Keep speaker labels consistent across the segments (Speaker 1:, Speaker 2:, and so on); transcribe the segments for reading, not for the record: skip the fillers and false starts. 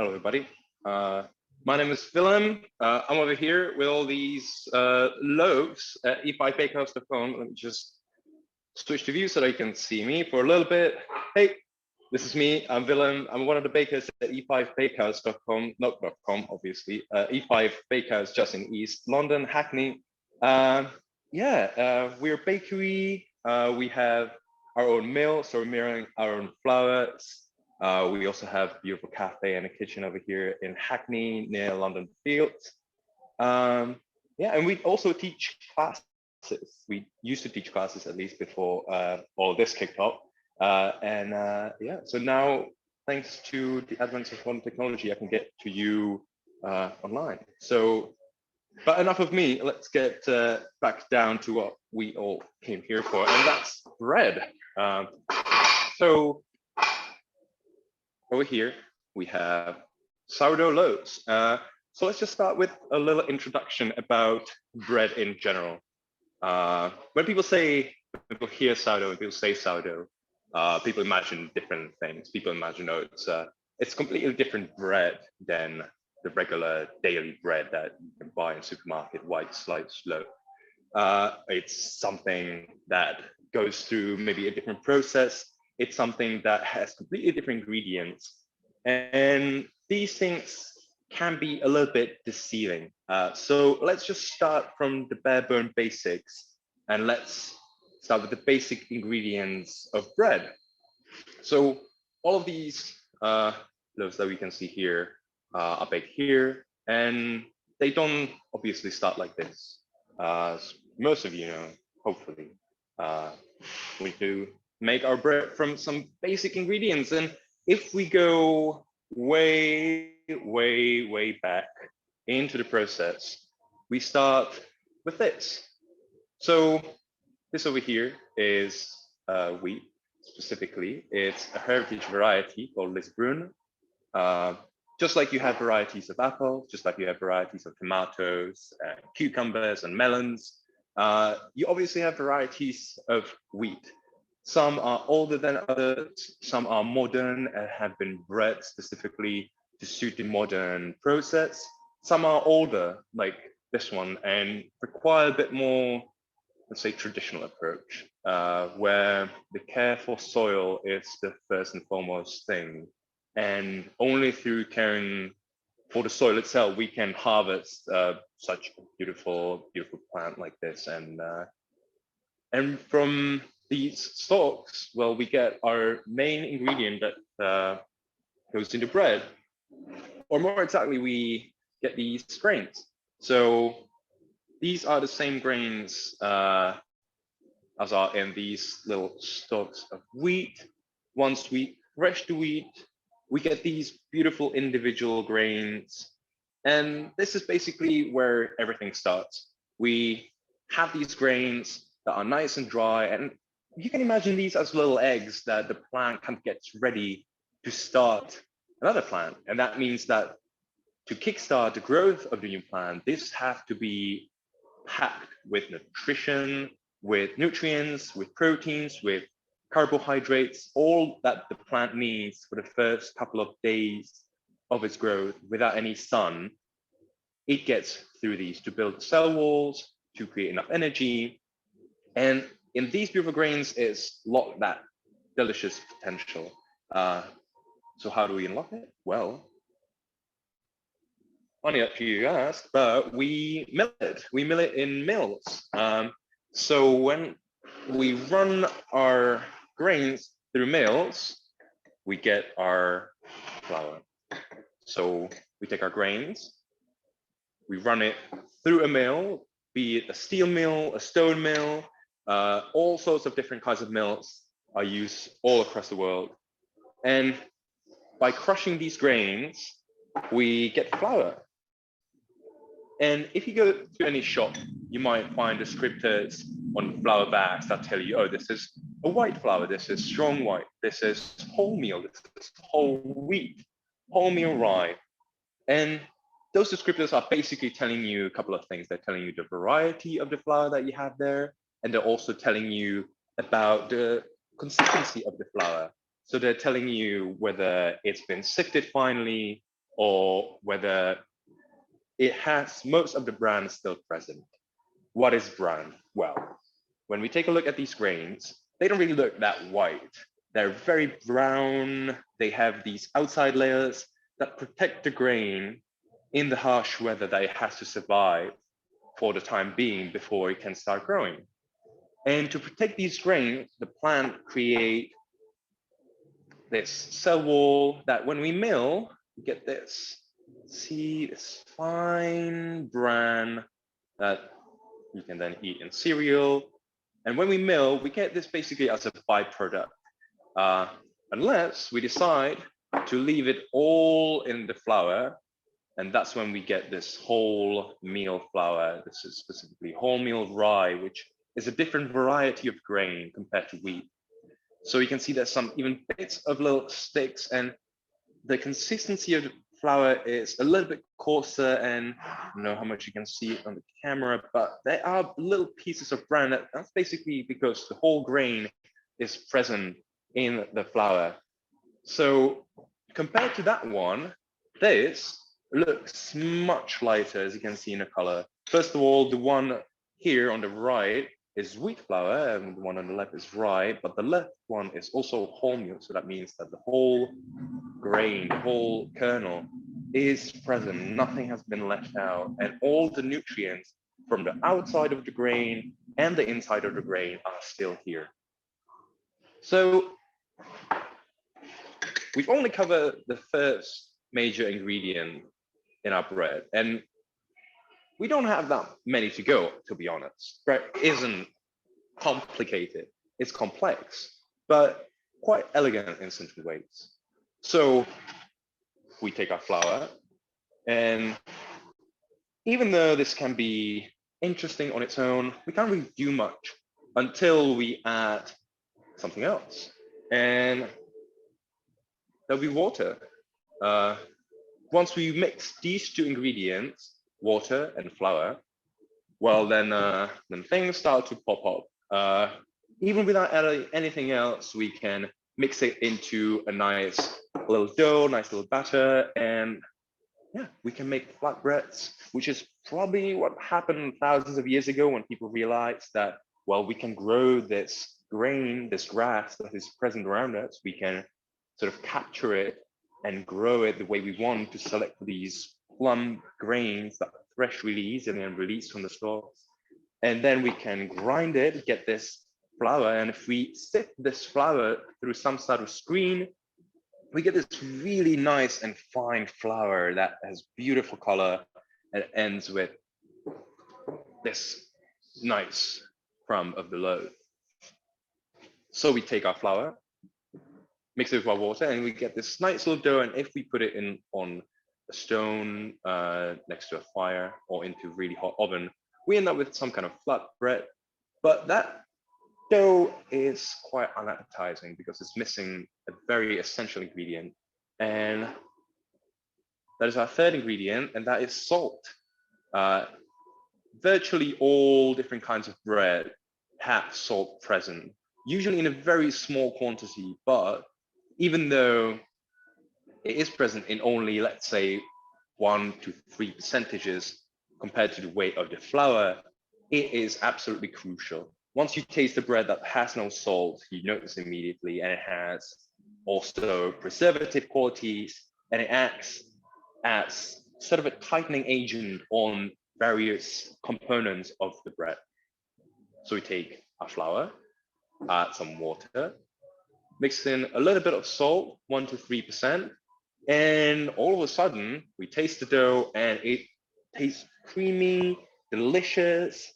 Speaker 1: Hello, everybody. My name is Vilém. I'm over here with all these loaves at e5bakehouse.com. Let me just switch to view so they can see me for a little bit. Hey, this is me. I'm Vilém. I'm one of the bakers at e5bakehouse.com. Not .com, obviously. E5 Bakehouse, just in East London, Hackney. We're a bakery. We have our own mill, so we're milling our own flours. We also have a beautiful cafe and a kitchen over here in Hackney near London Fields. And we also teach classes. We used to teach classes at least before all this kicked off. So now, thanks to the advance of modern technology, I can get to you online. So, but enough of me, let's get back down to what we all came here for, and that's bread. Over here, we have sourdough loaves. So let's just start with a little introduction about bread in general. When people hear sourdough, when people say sourdough, people imagine different things. People imagine, it's completely different bread than the regular daily bread that you can buy in supermarket, white sliced loaf. It's something that goes through maybe a different process. It's something that has completely different ingredients. And these things can be a little bit deceiving. So let's just start from the bare bone basics, and let's start with the basic ingredients of bread. So all of these loaves that we can see here are baked here, and they don't obviously start like this. Most of you know, hopefully, we do make our bread from some basic ingredients. And if we go way back into the process, we start with this. So this over here is wheat, specifically. It's a heritage variety called Lisbrun. Just like you have varieties of apples, just like you have varieties of tomatoes, cucumbers, and melons, you obviously have varieties of wheat. Some are older than others, some are modern and have been bred specifically to suit the modern process. Some are older, like this one, and require a bit more, let's say, traditional approach, where the care for soil is the first and foremost thing. And only through caring for the soil itself, we can harvest such a beautiful plant like this. And from these stalks, well, we get our main ingredient that goes into bread, or more exactly, we get these grains. So these are the same grains as are in these little stalks of wheat. Once we thresh the wheat, we get these beautiful individual grains. And this is basically where everything starts. We have these grains that are nice and dry, and you can imagine these as little eggs that the plant kind of gets ready to start another plant. And that means that to kickstart the growth of the new plant, this has to be packed with nutrition, with nutrients, with proteins, with carbohydrates, all that the plant needs for the first couple of days of its growth without any sun. It gets through these to build cell walls, to create enough energy. And in these beautiful grains is locked that delicious potential. So how do we unlock it? Well, funny that you ask, but we mill it. We mill it in mills. So when we run our grains through mills, we get our flour. So we take our grains, we run it through a mill, be it a steel mill, a stone mill, all sorts of different kinds of mills are used all across the world. And by crushing these grains, we get flour. And if you go to any shop, you might find descriptors on flour bags that tell you, oh, this is a white flour, this is strong white, this is wholemeal, this is whole wheat, wholemeal rye. And those descriptors are basically telling you a couple of things. They're telling you the variety of the flour that you have there, and they're also telling you about the consistency of the flour. So they're telling you whether it's been sifted finely, or whether it has most of the bran still present. What is bran? Well, when we take a look at these grains, they don't really look that white. They're very brown. They have these outside layers that protect the grain in the harsh weather that it has to survive for the time being before it can start growing. And to protect these grains, the plant create this cell wall that when we mill, we get this. See this fine bran that you can then eat in cereal. And when we mill, we get this basically as a byproduct, unless we decide to leave it all in the flour. And that's when we get this whole meal flour. This is specifically wholemeal rye, which is a different variety of grain compared to wheat. So you can see there's some even bits of little sticks, and the consistency of the flour is a little bit coarser, and I don't know how much you can see it on the camera, but there are little pieces of bran. That's basically because the whole grain is present in the flour. So compared to that one, this looks much lighter, as you can see in the color. First of all, the one here on the right is wheat flour, and the one on the left is rye, but the left one is also wholemeal. So that means that the whole grain, the whole kernel is present. Nothing has been left out, and all the nutrients from the outside of the grain and the inside of the grain are still here. So we've only covered the first major ingredient in our bread, and we don't have that many to go, to be honest. Bread isn't complicated, it's complex, but quite elegant in certain ways. So we take our flour, and even though this can be interesting on its own, we can't really do much until we add something else. And there'll be water. Once we mix these two ingredients, water and flour, well, then things start to pop up. Even without adding anything else, we can mix it into a nice little dough, nice little batter, and yeah, we can make flatbreads, which is probably what happened thousands of years ago when people realized that, well, we can grow this grain, this grass that is present around us. We can sort of capture it and grow it the way we want to select these plump grains that thresh really easily and release from the stalks. And then we can grind it, get this flour. And if we sift this flour through some sort of screen, we get this really nice and fine flour that has beautiful color and ends with this nice crumb of the loaf. So we take our flour, mix it with our water, and we get this nice little dough. And if we put it in on a stone next to a fire or into a really hot oven, we end up with some kind of flat bread. But that dough is quite unappetizing because it's missing a very essential ingredient. And that is our third ingredient, and that is salt. Virtually all different kinds of bread have salt present, usually in a very small quantity, but even though it is present in only, let's say, 1 to 3 percentages compared to the weight of the flour, it is absolutely crucial. Once you taste the bread that has no salt, you notice immediately, and it has also preservative qualities, and it acts as sort of a tightening agent on various components of the bread. So we take our flour, add some water, mix in a little bit of salt, 1 to 3%, and all of a sudden we taste the dough and it tastes creamy, delicious,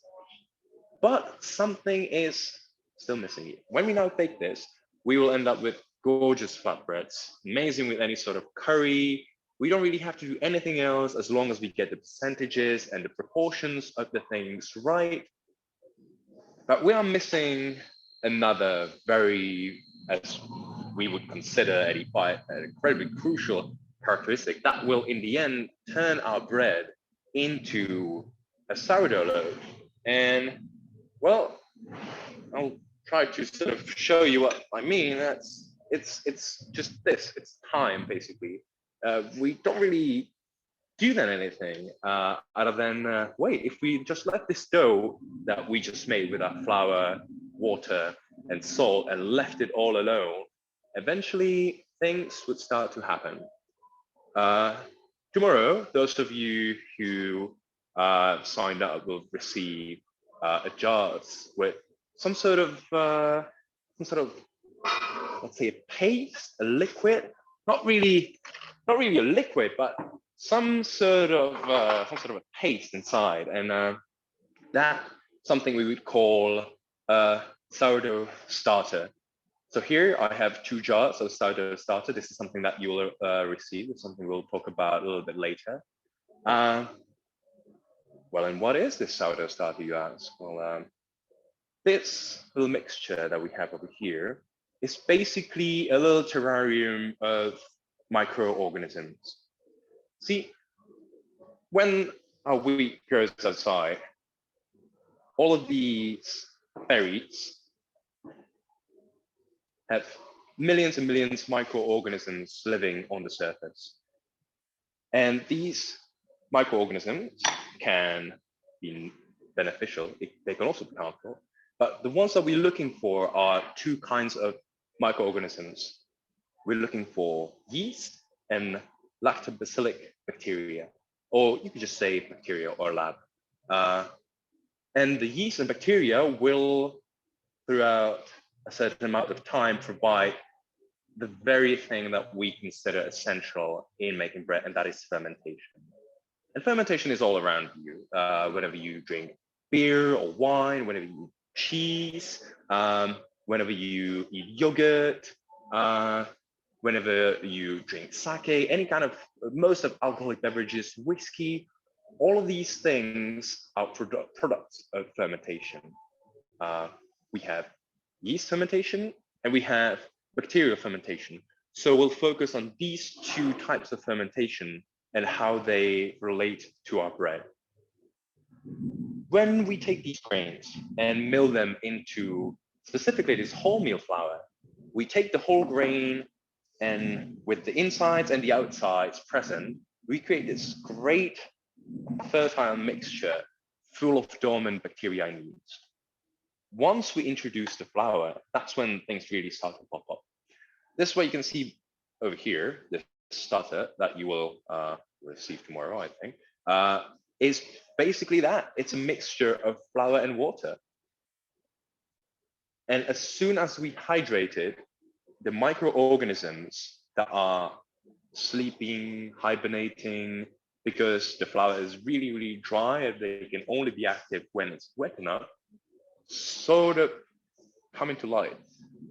Speaker 1: but something is still missing here. When we now bake this, we will end up with gorgeous flatbreads, amazing with any sort of curry. We don't really have to do anything else as long as we get the percentages and the proportions of the things right. But we are missing another very, as we would consider an incredibly crucial characteristic that will in the end turn our bread into a sourdough loaf. And well, I'll try to sort of show you what I mean. It's just this, it's time basically. we don't really do then anything other than wait. If we just let this dough that we just made with our flour, water, and salt and left it all alone, eventually things would start to happen. Tomorrow, those of you who signed up will receive a jars with some sort of let's say a paste, a liquid, not really a liquid, but some sort of a paste inside, and that something we would call a sourdough starter. So here I have 2 jars of sourdough starter. This is something that you will receive. It's something we'll talk about a little bit later. Well, and what is this sourdough starter, you ask? Well, this little mixture that we have over here is basically a little terrarium of microorganisms. See, when our wheat grows outside, all of these berries have millions and millions of microorganisms living on the surface. And these microorganisms can be beneficial. They can also be harmful. But the ones that we're looking for are 2 kinds of microorganisms. We're looking for yeast and lactobacillic bacteria, or you could just say bacteria or lab. And the yeast and bacteria will, throughout a certain amount of time, provide the very thing that we consider essential in making bread, and that is fermentation. And fermentation is all around you. Whenever you drink beer or wine, whenever you eat cheese, whenever you eat yogurt, whenever you drink sake, any kind of, most of alcoholic beverages, whiskey, all of these things are products of fermentation. We have yeast fermentation and we have bacterial fermentation. So we'll focus on these 2 types of fermentation and how they relate to our bread. When we take these grains and mill them into specifically this wholemeal flour, we take the whole grain, and with the insides and the outsides present, we create this great fertile mixture full of dormant bacteria and yeast. Once we introduce the flour, that's when things really start to pop up. This is what you can see over here, the starter that you will receive tomorrow, I think, is basically that. It's a mixture of flour and water. And as soon as we hydrate it, the microorganisms that are sleeping, hibernating, because the flour is really, really dry and they can only be active when it's wet enough, sort of come into light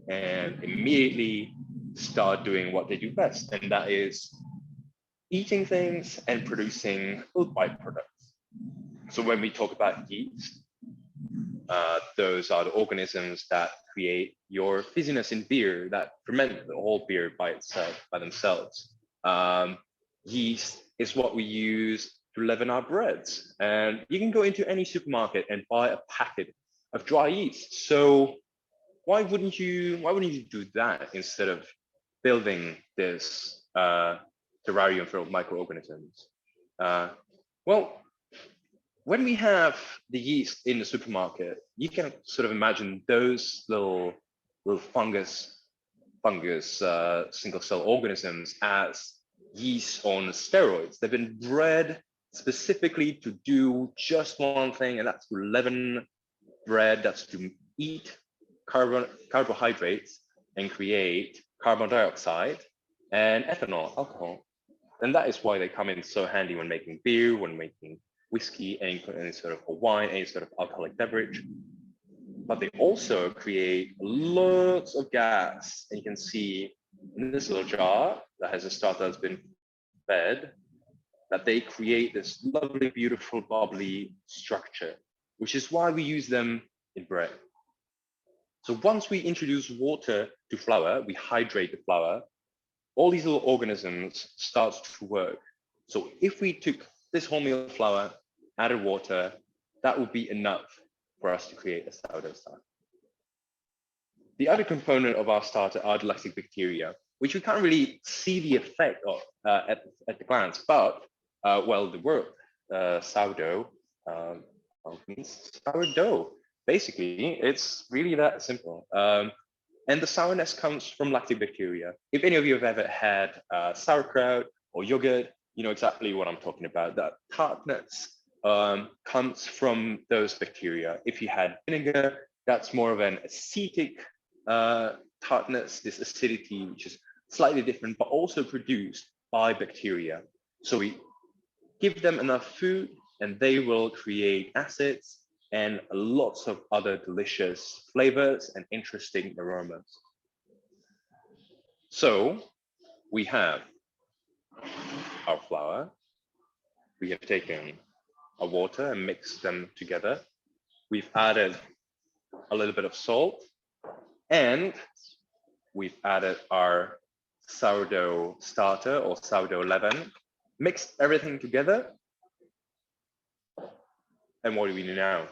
Speaker 1: and immediately start doing what they do best, and that is eating things and producing little byproducts. So when we talk about yeast, those are the organisms that create your fizziness in beer, that ferment the whole beer by themselves. Yeast is what we use to leaven our breads, and you can go into any supermarket and buy a packet of dry yeast. So why wouldn't you do that instead of building this terrarium full of microorganisms? Well, when we have the yeast in the supermarket, you can sort of imagine those little fungus single cell organisms as yeast on steroids. They've been bred specifically to do just one thing, and that's to leaven bread, that's to eat carbohydrates and create carbon dioxide and ethanol, alcohol. And that is why they come in so handy when making beer, when making whiskey, any sort of wine, any sort of alcoholic beverage. But they also create lots of gas. And you can see in this little jar that has a starter that's been fed, that they create this lovely, beautiful, bubbly structure, which is why we use them in bread. So once we introduce water to flour, we hydrate the flour, all these little organisms start to work. So if we took this wholemeal flour, added water, that would be enough for us to create a sourdough starter. The other component of our starter are the lactic bacteria, which we can't really see the effect of at the glance, but well, the word sourdough means sourdough. Basically, it's really that simple. And the sourness comes from lactobacteria. If any of you have ever had sauerkraut or yogurt, you know exactly what I'm talking about. That tartness comes from those bacteria. If you had vinegar, that's more of an acetic tartness, this acidity, which is slightly different, but also produced by bacteria. So we give them enough food and they will create acids and lots of other delicious flavors and interesting aromas. So we have our flour. We have taken our water and mixed them together. We've added a little bit of salt, and we've added our sourdough starter or sourdough leaven, mixed everything together. And what do we do now?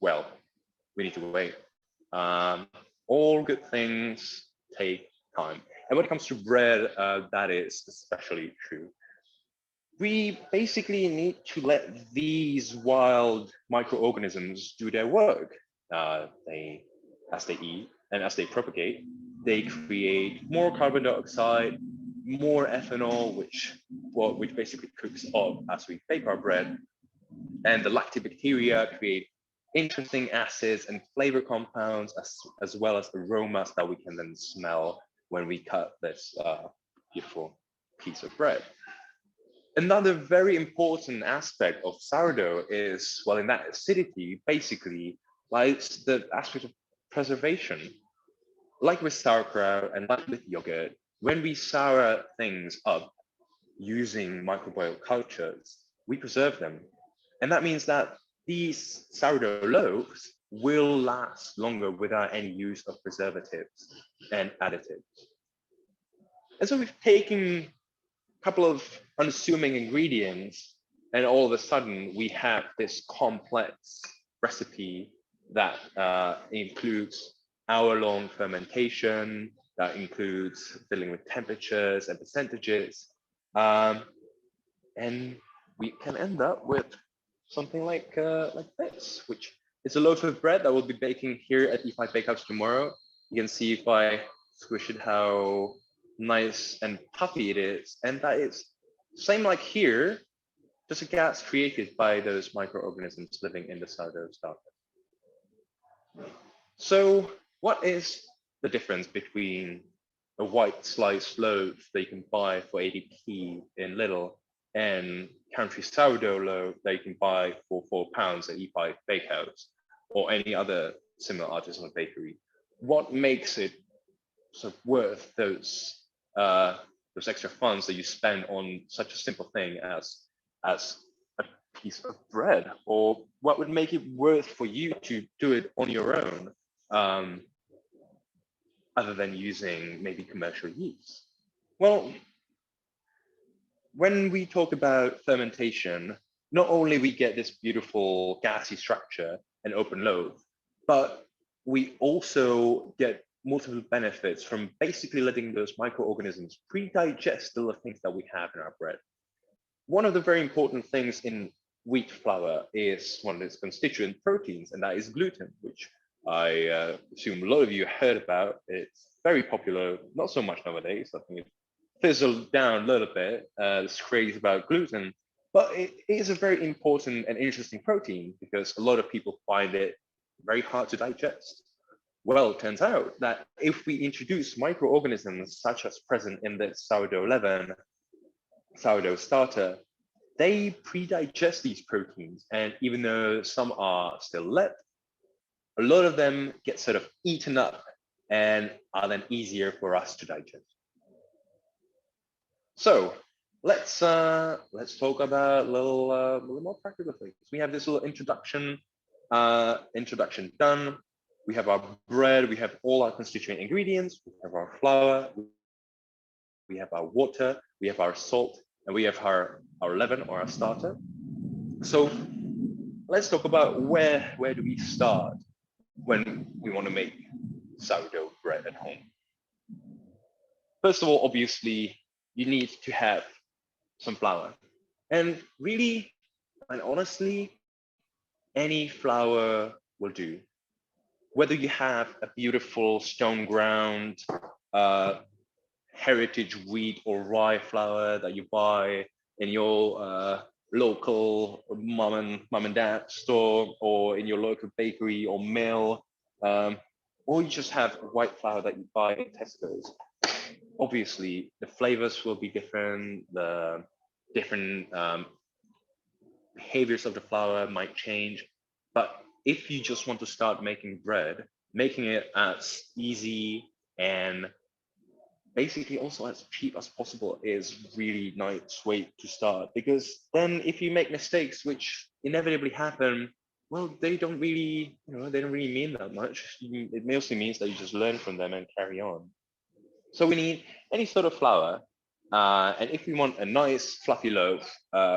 Speaker 1: Well, we need to wait. All good things take time. And when it comes to bread, that is especially true. We basically need to let these wild microorganisms do their work. As they eat and as they propagate, they create more carbon dioxide, more ethanol, which basically cooks up as we bake our bread. And the lactobacteria create interesting acids and flavor compounds, as well as aromas that we can then smell when we cut this beautiful piece of bread. Another very important aspect of sourdough is, well, in that acidity, basically lies the aspect of preservation. Like with sauerkraut and like with yogurt, when we sour things up using microbial cultures, we preserve them. And that means that these sourdough loaves will last longer without any use of preservatives and additives. And so we've taken a couple of unassuming ingredients, and all of a sudden we have this complex recipe that includes hour-long fermentation, that includes dealing with temperatures and percentages. And we can end up with something like this, which is a loaf of bread that we'll be baking here at E5 Bakehouse tomorrow. You can see if I squish it how nice and puffy it is. And that is same like here, just a gas created by those microorganisms living in the sourdough starter. So what is the difference between a white sliced loaf that you can buy for 80p in Lidl and country sourdough loaf that you can buy for £4 at E5 Bakehouse or any other similar artisanal bakery? What makes it sort of worth those extra funds that you spend on such a simple thing as a piece of bread? Or what would make it worth for you to do it on your own, other than using maybe commercial yeast? Well, when we talk about fermentation, not only we get this beautiful gassy structure and open loaf, but we also get multiple benefits from basically letting those microorganisms pre-digest the things that we have in our bread. One of the very important things in wheat flour is one of its constituent proteins, and that is gluten, which I assume a lot of you heard about. It's very popular, not so much nowadays. I think it fizzled down a little bit, this craze about gluten, but it is a very important and interesting protein because a lot of people find it very hard to digest. Well, it turns out that if we introduce microorganisms such as present in the sourdough leaven, sourdough starter, they pre-digest these proteins. And even though some are still left, a lot of them get sort of eaten up and are then easier for us to digest. So let's talk about a little more practical things. We have this little introduction done. We have our bread, we have all our constituent ingredients, we have our flour, we have our water, we have our salt, and we have our leaven or our starter. So let's talk about where do we start when we want to make sourdough bread at home. first of all, obviously, you need to have some flour. And really, and honestly, any flour will do. Whether you have a beautiful stone ground, heritage wheat or rye flour that you buy in your local mom and dad store, or in your local bakery or mill, or you just have white flour that you buy at Tesco's. Obviously, the flavors will be different. The different behaviors of the flour might change. But if you just want to start making bread, making it as easy and basically also as cheap as possible is really nice way to start. Because then if you make mistakes, which inevitably happen, well, they don't really, they don't really mean that much. It mostly means that you just learn from them and carry on. So we need any sort of flour. And if we want a nice fluffy loaf,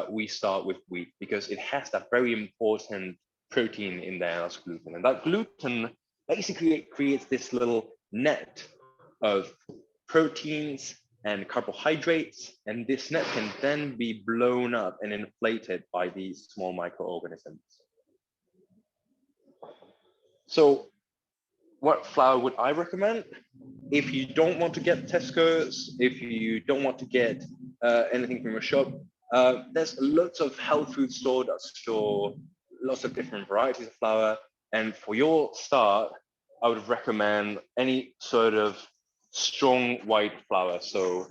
Speaker 1: we start with wheat because it has that very important protein in there as gluten. And that gluten basically creates this little net of proteins and carbohydrates. And this net can then be blown up and inflated by these small microorganisms. So what flour would I recommend? If you don't want to get Tesco's, if you don't want to get anything from a shop, there's lots of health food stores that store lots of different varieties of flour. And for your start, I would recommend any sort of strong white flour. So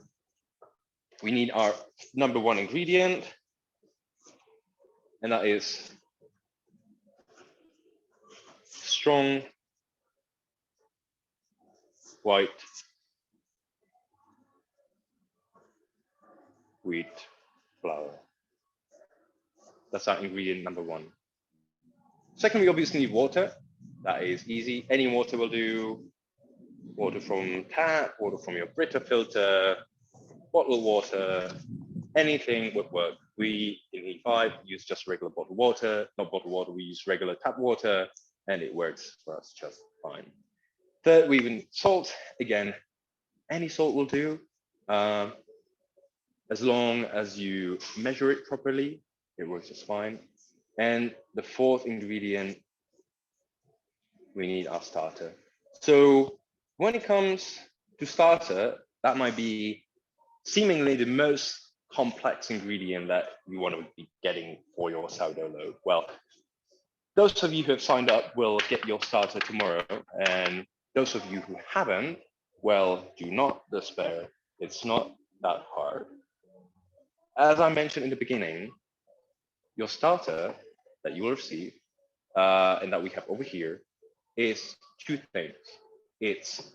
Speaker 1: we need our number one ingredient, and that is strong white wheat flour. That's our ingredient number one. Second, we obviously need water. That is easy. Any water will do. Water from tap, water from your Brita filter, bottled water, anything would work. We in E5 use just regular bottled water, not bottled water, we use regular tap water, and it works for us just fine. Third, we even salt. Again, any salt will do. As long as you measure it properly, it works just fine. And the fourth ingredient, we need our starter. So when it comes to starter, that might be seemingly the most complex ingredient that you want to be getting for your sourdough loaf. Well, those of you who have signed up will get your starter tomorrow. And those of you who haven't, well, do not despair. It's not that hard. As I mentioned in the beginning, your starter that you will receive and that we have over here is two things. It's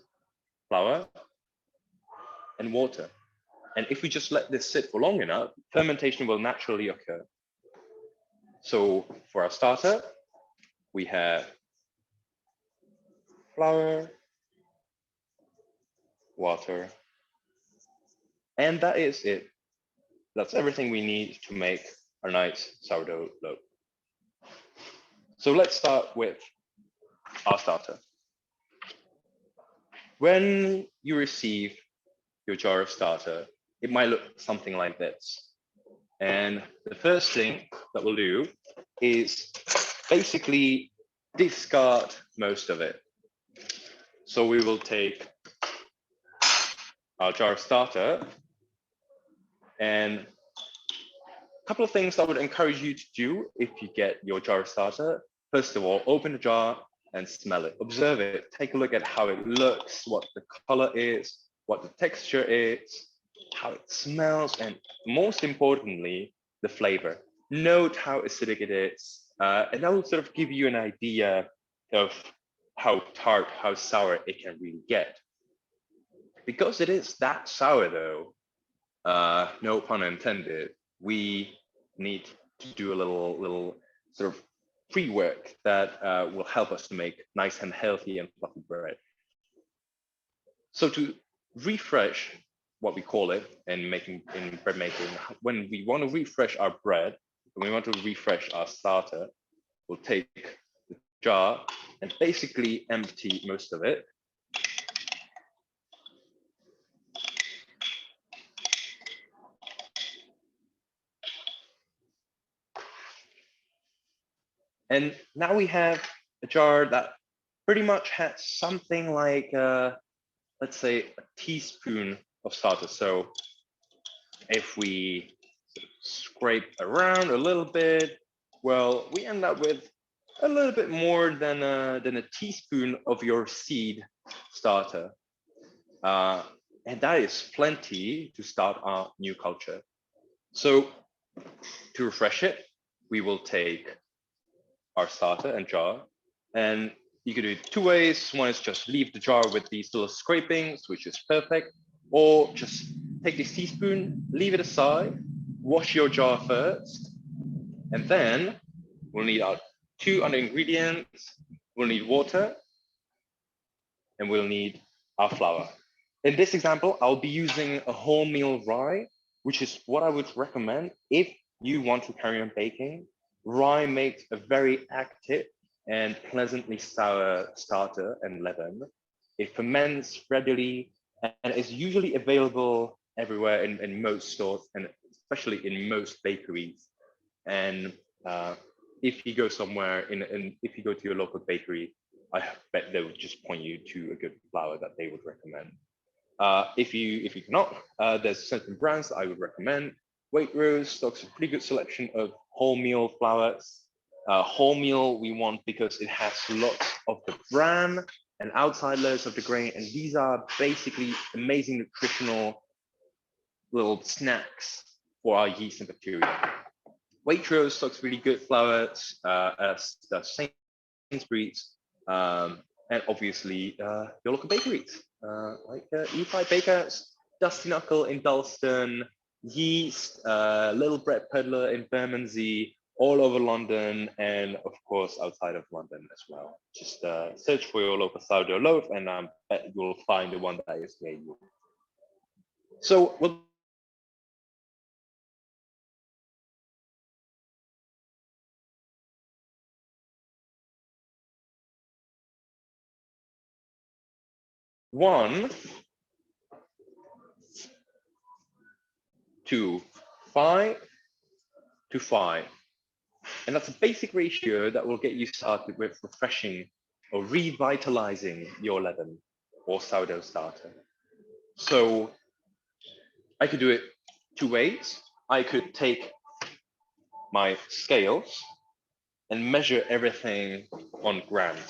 Speaker 1: flour and water. And if we just let this sit for long enough, fermentation will naturally occur. So for our starter, we have flour, water, and that is it. That's everything we need to make our nice sourdough loaf. So let's start with our starter. When you receive your jar of starter, it might look something like this. And the first thing that we'll do is basically discard most of it. So we will take our jar of starter, and a couple of things I would encourage you to do if you get your jar of starter. First of all, open the jar and smell it. Observe it. Take a look at how it looks, what the color is, what the texture is, how it smells, and most importantly, the flavor. Note how acidic it is, and that will sort of give you an idea of how tart, how sour it can really get. Because it is that sour though, no pun intended, we need to do a little sort of pre-work that will help us to make nice and healthy and fluffy bread. So to refresh what we call it in bread making, when we want to refresh our bread, when we want to refresh our starter, we'll take the jar and basically empty most of it. And now we have a jar that pretty much has something like, let's say, a teaspoon of starter. So if we scrape around a little bit, well, we end up with a little bit more than a teaspoon of your seed starter. And that is plenty to start our new culture. So to refresh it, we will take our starter and jar, and you can do it two ways. One is just leave the jar with these little scrapings, which is perfect, or just take this teaspoon, leave it aside, wash your jar first, and then we'll need our two other ingredients. We'll need water, and we'll need our flour. In this example, I'll be using a wholemeal rye, which is what I would recommend if you want to carry on baking. Rye makes a very active and pleasantly sour starter and leaven. It ferments readily and is usually available everywhere in most stores and especially in most bakeries. And if you go somewhere if you go to your local bakery, I bet they would just point you to a good flour that they would recommend. If you cannot, there's certain brands that I would recommend. Waitrose stocks a pretty good selection of wholemeal flours. Wholemeal we want because it has lots of the bran and outside layers of the grain, and these are basically amazing nutritional little snacks for our yeast and bacteria. Waitrose stocks really good flours, as does Sainsbury's, and obviously your local bakeries, like E5 Bakehouse, Dusty Knuckle in Dalston, Yeast, Little Bread Peddler in Bermondsey, all over London, and of course outside of London as well. Just search for your local sourdough loaf, and I bet you'll find the one that is near you. So we'll one to 5 to 5. And that's a basic ratio that will get you started with refreshing or revitalizing your leaven or sourdough starter. So I could do it two ways. I could take my scales and measure everything on grams,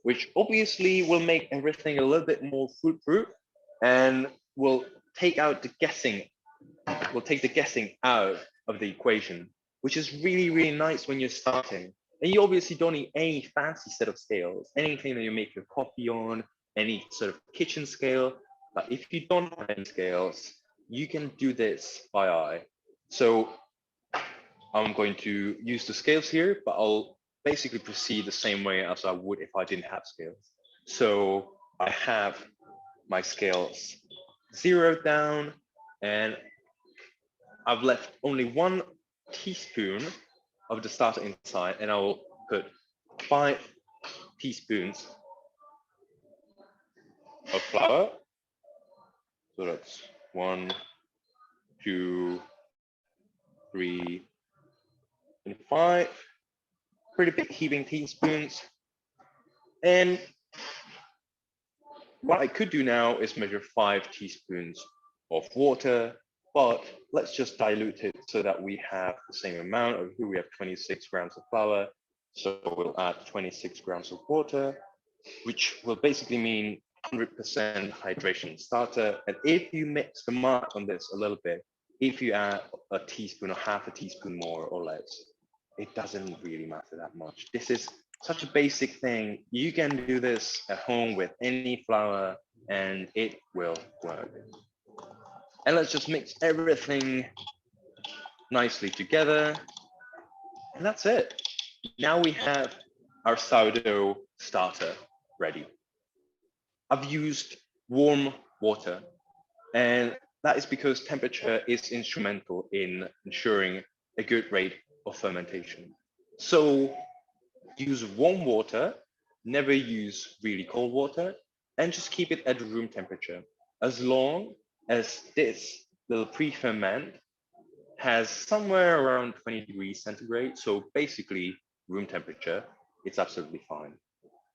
Speaker 1: which obviously will make everything a little bit more foolproof and will take out the guessing, will take the guessing out of the equation, which is really, really nice when you're starting. And you obviously don't need any fancy set of scales, anything that you make your coffee on, any sort of kitchen scale. But if you don't have any scales, you can do this by eye. So I'm going to use the scales here, but I'll basically proceed the same way as I would if I didn't have scales. So I have my scales zeroed down, and I've left only 1 teaspoon of the starter inside, and I will put 5 teaspoons of flour. So that's 1, 2, 3, and 5. Pretty big heaping teaspoons. And what I could do now is measure 5 teaspoons of water, but let's just dilute it so that we have the same amount. Over here we have 26 grams of flour, so we'll add 26 grams of water, which will basically mean 100% hydration starter. And if you mix the mark on this a little bit, if you add a teaspoon or half a teaspoon more or less, it doesn't really matter that much. This is such a basic thing. You can do this at home with any flour and it will work. And let's just mix everything nicely together. And that's it. Now we have our sourdough starter ready. I've used warm water, and that is because temperature is instrumental in ensuring a good rate of fermentation. So use warm water, never use really cold water, and just keep it at room temperature. As long as this little pre-ferment has somewhere around 20 degrees centigrade, so basically room temperature, it's absolutely fine.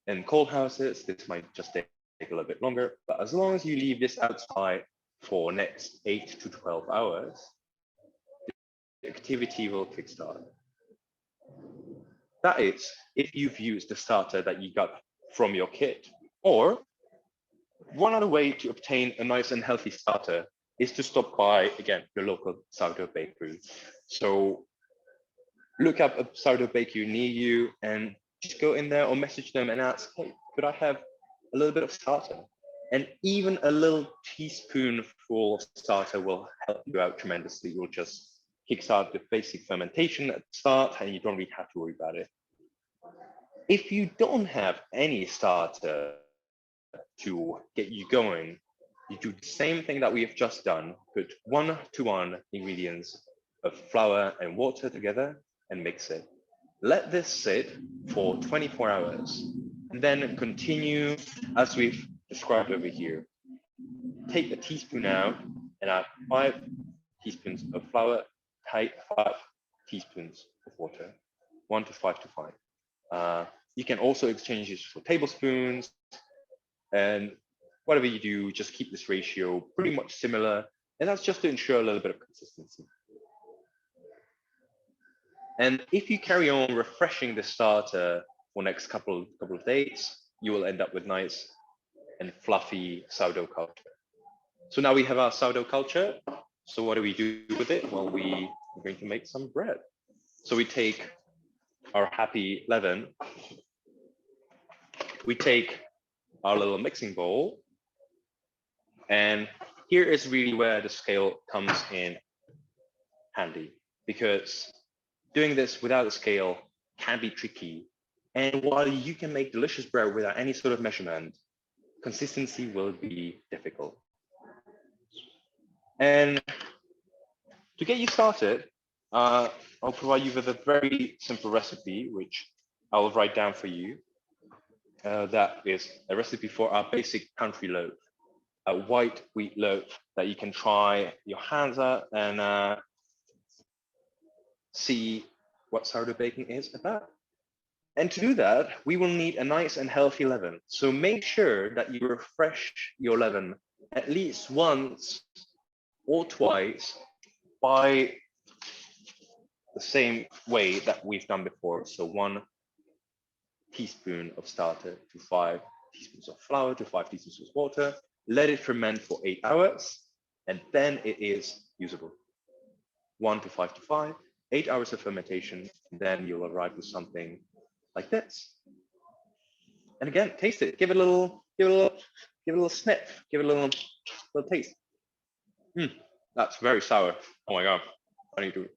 Speaker 1: In cold houses, this might just take a little bit longer, but as long as you leave this outside for next 8 to 12 hours, the activity will kickstart. That is, if you've used the starter that you got from your kit. Or one other way to obtain a nice and healthy starter is to stop by, again, your local sourdough bakery. So look up a sourdough bakery near you and just go in there or message them and ask, hey, could I have a little bit of starter? And even a little teaspoonful of starter will help you out tremendously. You'll just kickstart the basic fermentation at the start and you don't really have to worry about it. If you don't have any starter to get you going, you do the same thing that we have just done, put 1-to-1 ingredients of flour and water together and mix it. Let this sit for 24 hours and then continue as we've described over here. Take a teaspoon out and add 5 teaspoons of flour, 5 teaspoons of water, 1 to 5 to 5. You can also exchange this for tablespoons, and whatever you do, just keep this ratio pretty much similar, and that's just to ensure a little bit of consistency. And if you carry on refreshing the starter for next couple of days, you will end up with nice and fluffy sourdough culture. So now we have our sourdough culture. So what do we do with it? Well, we're going to make some bread. So we take our happy leaven, we take our little mixing bowl, and here is really where the scale comes in handy, because doing this without a scale can be tricky. And while you can make delicious bread without any sort of measurement, consistency will be difficult. And to get you started, I'll provide you with a very simple recipe, which I'll write down for you. That is a recipe for our basic country loaf, a white wheat loaf that you can try your hands at and see what sourdough baking is about. And to do that, we will need a nice and healthy leaven. So make sure that you refresh your leaven at least once or twice by the same way that we've done before. So 1 teaspoon of starter to 5 teaspoons of flour to 5 teaspoons of water. Let it ferment for 8 hours, and then it is usable. 1 to 5 to 5, 8 hours of fermentation, and then you'll arrive with something like this. And again, taste it. Give it a little sniff. Give it a little taste. That's very sour. Oh my god. I need to.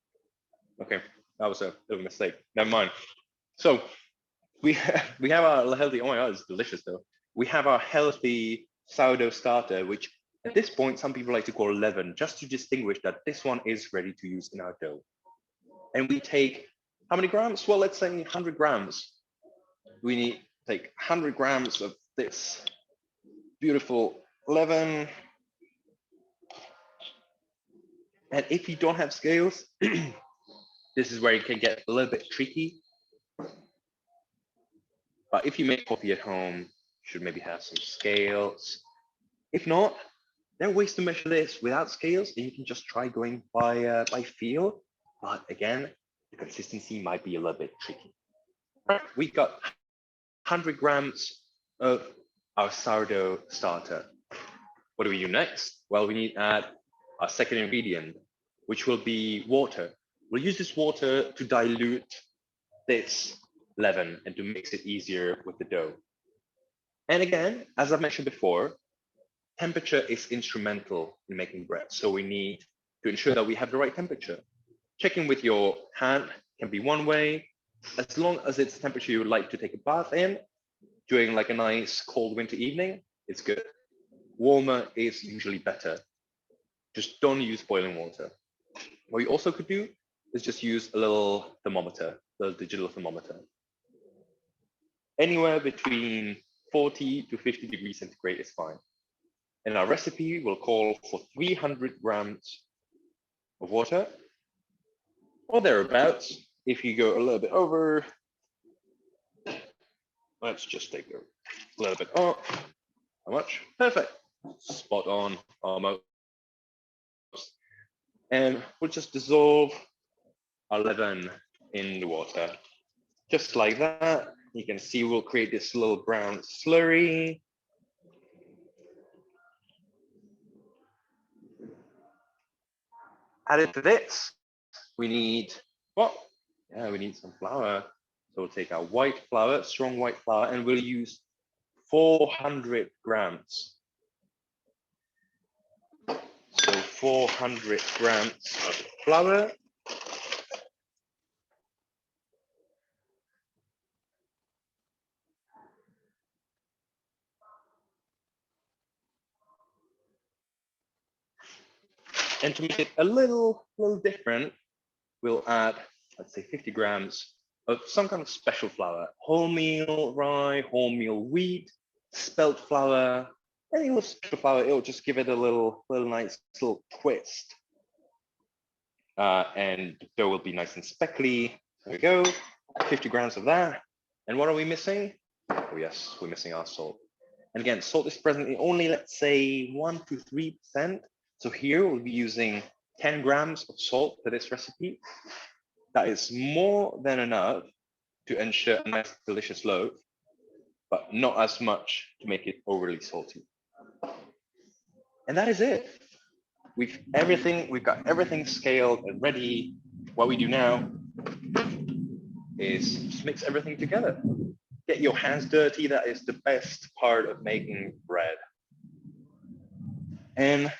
Speaker 1: Okay, that was a little mistake. Never mind. So we have our healthy. Oh my god, it's delicious though. We have our healthy sourdough starter, which at this point some people like to call leaven, just to distinguish that this one is ready to use in our dough. And we take how many grams? Well, let's say 100 grams. We need to take 100 grams of this beautiful leaven. And if you don't have scales, this is where it can get a little bit tricky. But if you make coffee at home, you should maybe have some scales. If not, there are ways to measure this without scales, and you can just try going by feel. But again, the consistency might be a little bit tricky. Right, we got 100 grams of our sourdough starter. What do we do next? Well, we need to add our second ingredient, which will be water. We'll use this water to dilute this leaven and to mix it easier with the dough. And again, as I mentioned before, temperature is instrumental in making bread. So we need to ensure that we have the right temperature. Checking with your hand can be one way. As long as it's temperature you would like to take a bath in during like a nice cold winter evening, it's good. Warmer is usually better. Just don't use boiling water. What you also could do is just use a little thermometer, the digital thermometer. Anywhere between 40 to 50 degrees centigrade is fine. And our recipe will call for 300 grams of water, or thereabouts. If you go a little bit over, Let's just take a little bit off. How much? Perfect. Spot on, almost. And we'll just dissolve our leaven in the water. Just like that. You can see we'll create this little brown slurry. Added to this, we need what? Yeah, we need some flour. So we'll take our white flour, strong white flour, and we'll use 400 grams. So 400 grams of flour. And to make it a little different, we'll add, let's say 50 grams of some kind of special flour, wholemeal rye, wholemeal wheat, spelt flour, any little special flour. It'll just give it a little nice little twist. And the dough will be nice and speckly. There we go, 50 grams of that. And what are we missing? Oh yes, we're missing our salt. And again, salt is present in only, let's say 1 to 3%. So here we'll be using 10 grams of salt for this recipe. That is more than enough to ensure a nice, delicious loaf, but not as much to make it overly salty. And that is it. We've got everything scaled and ready. What we do now is just mix everything together. Get your hands dirty. That is the best part of making bread. And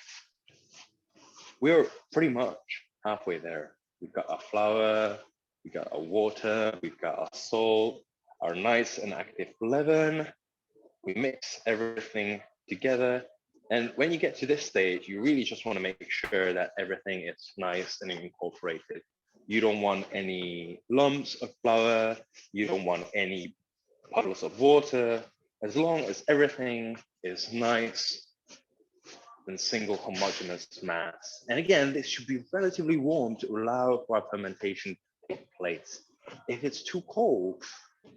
Speaker 1: we're pretty much halfway there. We've got our flour, we've got our water, we've got our salt, our nice and active leaven. We mix everything together. And when you get to this stage, you really just want to make sure that everything is nice and incorporated. You don't want any lumps of flour. You don't want any puddles of water. As long as everything is nice and single homogeneous mass. And again, this should be relatively warm to allow for our fermentation to take place. If it's too cold,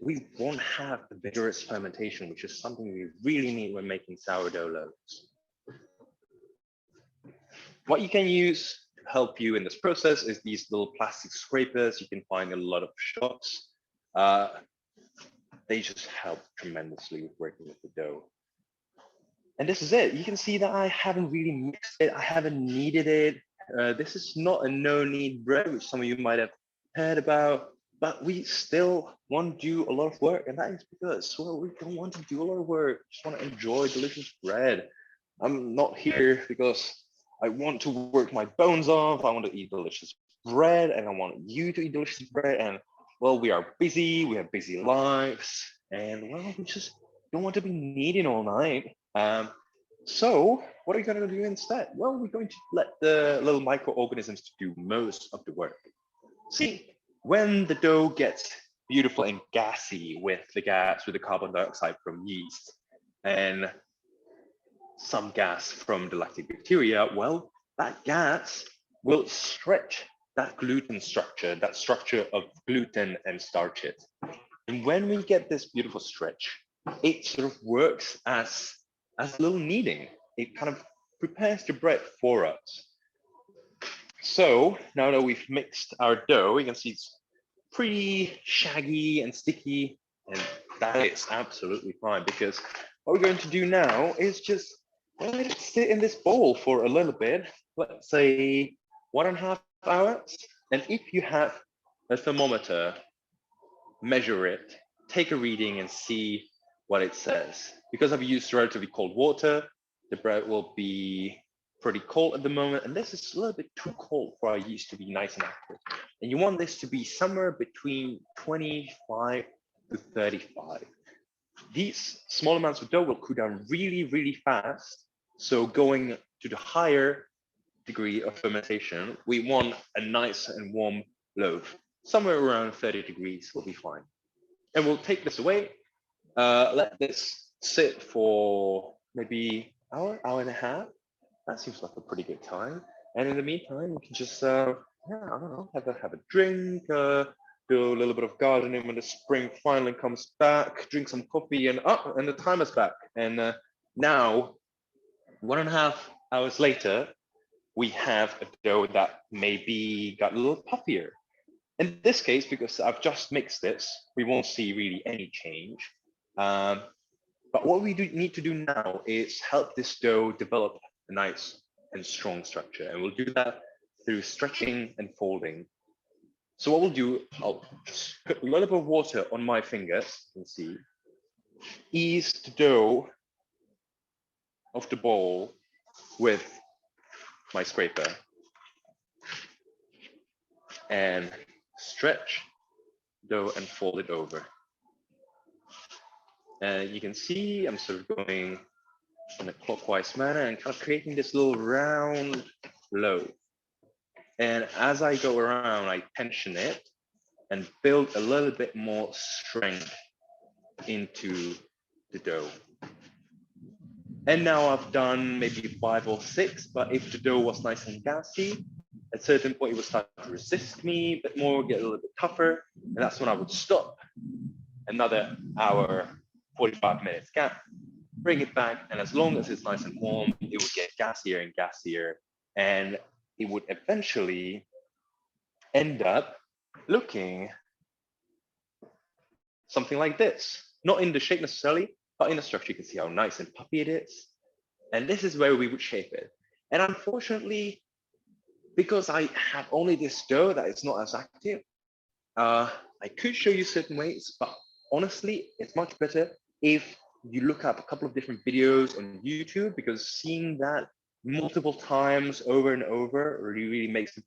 Speaker 1: we won't have the vigorous fermentation, which is something we really need when making sourdough loaves. What you can use to help you in this process is these little plastic scrapers. You can find a lot of shops. They just help tremendously with working with the dough. And this is it. You can see that I haven't really mixed it. I haven't kneaded it. This is not a no-knead bread, which some of you might have heard about, but we still want to do a lot of work. And that is because, well, we don't want to do a lot of work. We just want to enjoy delicious bread. I'm not here because I want to work my bones off. I want to eat delicious bread, and I want you to eat delicious bread. And well, we are busy. We have busy lives, and well, we just don't want to be kneading all night. So what are we going to do instead? Well, we're going to let the little microorganisms do most of the work. See, when the dough gets beautiful and gassy with the carbon dioxide from yeast and some gas from the lactic bacteria, well, that gas will stretch that gluten structure, that structure of gluten and starches. And when we get this beautiful stretch, it sort of works as a little kneading. It kind of prepares the bread for us. So now that we've mixed our dough, you can see it's pretty shaggy and sticky, and that is absolutely fine, because what we're going to do now is just let it sit in this bowl for a little bit, let's say 1.5 hours. And if you have a thermometer, measure it, take a reading and see what it says. Because I've used relatively cold water, the bread will be pretty cold at the moment, and this is a little bit too cold for our yeast to be nice and active. And you want this to be somewhere between 25 to 35. These small amounts of dough will cool down really, really fast. So going to the higher degree of fermentation, we want a nice and warm loaf. Somewhere around 30 degrees will be fine. And we'll take this away, let this sit for maybe hour and a half. That seems like a pretty good time. And in the meantime, we can just, I don't know, have a drink, do a little bit of gardening when the spring finally comes back, drink some coffee, and up, and the timer's back. And now, 1.5 hours later, we have a dough that maybe got a little puffier. In this case, because I've just mixed this, we won't see really any change. But what we need to do now is help this dough develop a nice and strong structure. And we'll do that through stretching and folding. So what we'll do, I'll just put a little bit of water on my fingers, you can see, ease the dough of the bowl with my scraper, and stretch dough and fold it over. And you can see I'm sort of going in a clockwise manner and kind of creating this little round loaf. And as I go around, I tension it and build a little bit more strength into the dough. And now I've done maybe 5 or 6, but if the dough was nice and gassy, at a certain point it would start to resist me a bit more, get a little bit tougher, and that's when I would stop. Another hour, 45 minutes gap, bring it back, and as long as it's nice and warm, it would get gassier and gassier, and it would eventually end up looking something like this. Not in the shape necessarily, but in the structure. You can see how nice and puffy it is. And this is where we would shape it. And unfortunately, because I have only this dough that is not as active, I could show you certain ways, but honestly, it's much better if you look up a couple of different videos on YouTube, because seeing that multiple times over and over really makes it